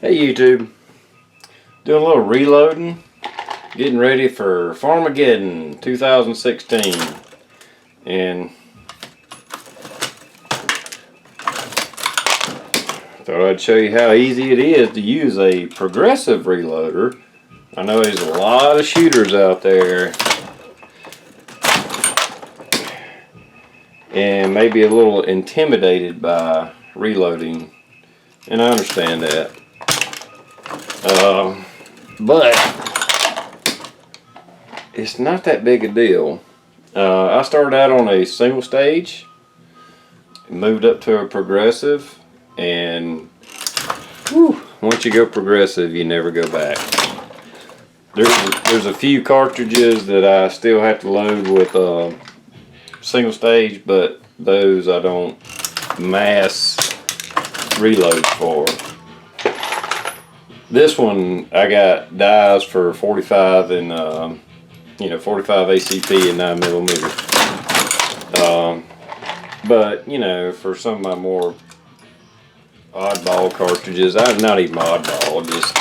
Hey YouTube, doing a little reloading, getting ready for Farmagedden 2016, and thought I'd show you how easy it is to use a progressive reloader. I know there's a lot of shooters out there and maybe a little intimidated by reloading, and I understand that. But it's not that big a deal. I started out on a single stage, moved up to a progressive, and once you go progressive, you never go back. There's a few cartridges that I still have to load with single stage, but those I don't mass reload for. This one I got dies for 45 and 45 ACP and 9mm. But for some of my more oddball cartridges, not even oddball, just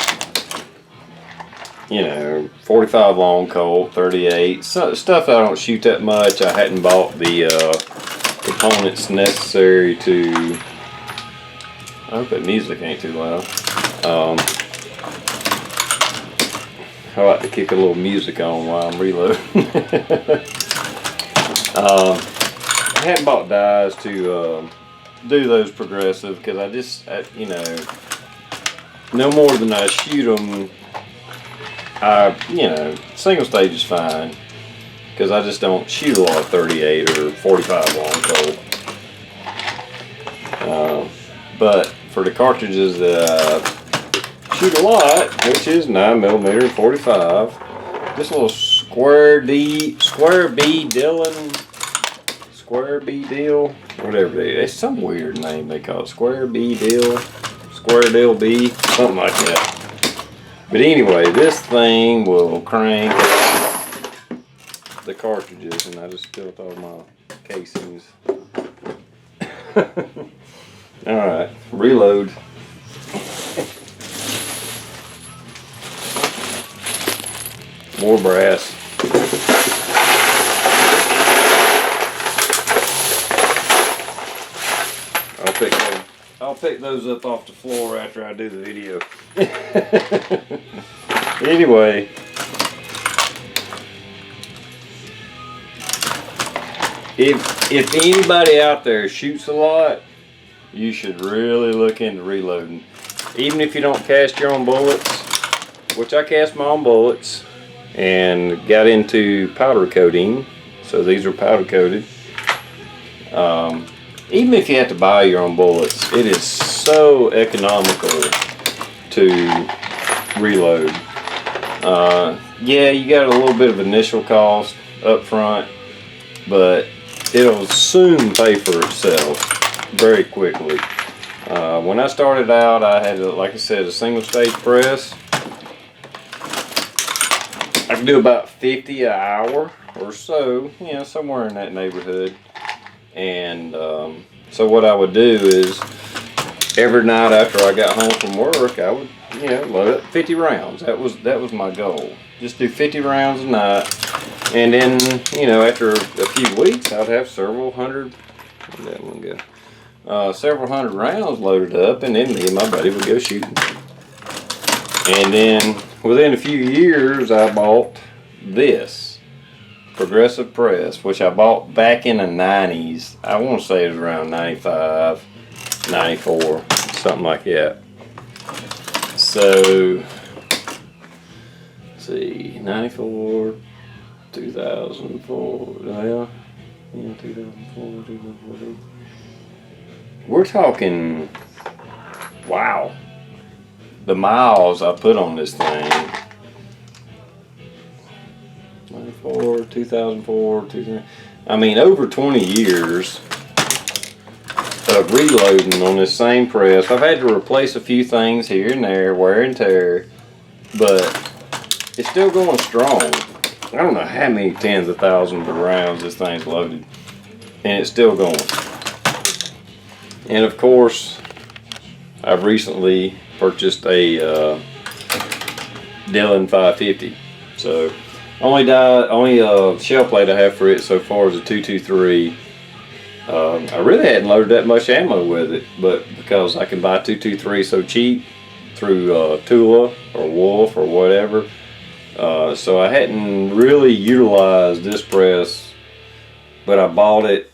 45 long Colt, 38, stuff I don't shoot that much. I hadn't bought the components necessary to. I hope that music ain't too loud. I like to kick a little music on while I'm reloading. I hadn't bought dies to do those progressive because I just, no more than I shoot them. Single stage is fine because I just don't shoot a lot of 38 or 45 long Colt. But for the cartridges that I shoot a lot, which is 9mm 45, this little Square B Dillon Square B Deal, whatever it is. It's some weird name they call it. Square B Deal, Square Deal B, something like that. But anyway, this thing will crank the cartridges, and I just spilled all my casings. Alright, reload. More brass. I'll pick those up off the floor after I do the video. Anyway, if anybody out there shoots a lot, you should really look into reloading. Even if you don't cast your own bullets, which I cast my own bullets and got into powder coating, so these are powder coated. Even if you have to buy your own bullets, it is so economical to reload. Yeah, you got a little bit of initial cost up front, but it'll soon pay for itself very quickly. When I started out, I had, like I said, a single stage press. I could do about 50 an hour or so, somewhere in that neighborhood. And so what I would do is every night after I got home from work, I would load up 50 rounds. That was my goal. Just do 50 rounds a night, and then after a few weeks I'd have several hundred. Where'd that one go? Several hundred rounds loaded up, and then me and my buddy would go shooting. And then within a few years I bought this progressive press, which I bought back in the 90s. I want to say it was around 95, 94, something like that. So, let's see, 94, 2004, yeah, 2004, 2004. We're talking, wow, the miles I put on this thing. 94, 2004, 2000. I mean, over 20 years of reloading on this same press. I've had to replace a few things here and there, wear and tear, but it's still going strong. I don't know how many tens of thousands of rounds this thing's loaded, and it's still going. And of course, I've recently purchased a Dillon 550. So only shelf light I have for it so far is a 223. I really hadn't loaded that much ammo with it, but because I can buy 223 so cheap through Tula or Wolf or whatever, so I hadn't really utilized this press, but I bought it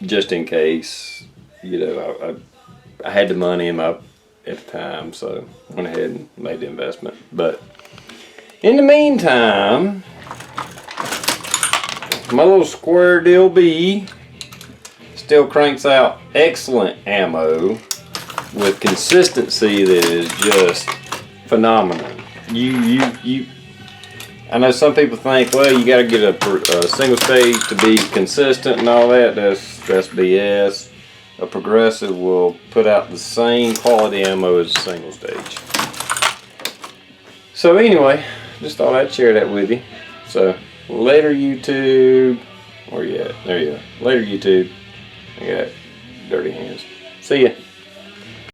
just in case. You know, I had the money at the time, so went ahead and made the investment. But in the meantime, my little Square Deal B still cranks out excellent ammo with consistency that is just phenomenal. I know some people think, well, you got to get a single stage to be consistent and all that. That's BS. A progressive will put out the same quality ammo as a single stage. So anyway, just thought I'd share that with you. So later, YouTube. Where you at? There you go. Later, YouTube. I got dirty hands. See ya.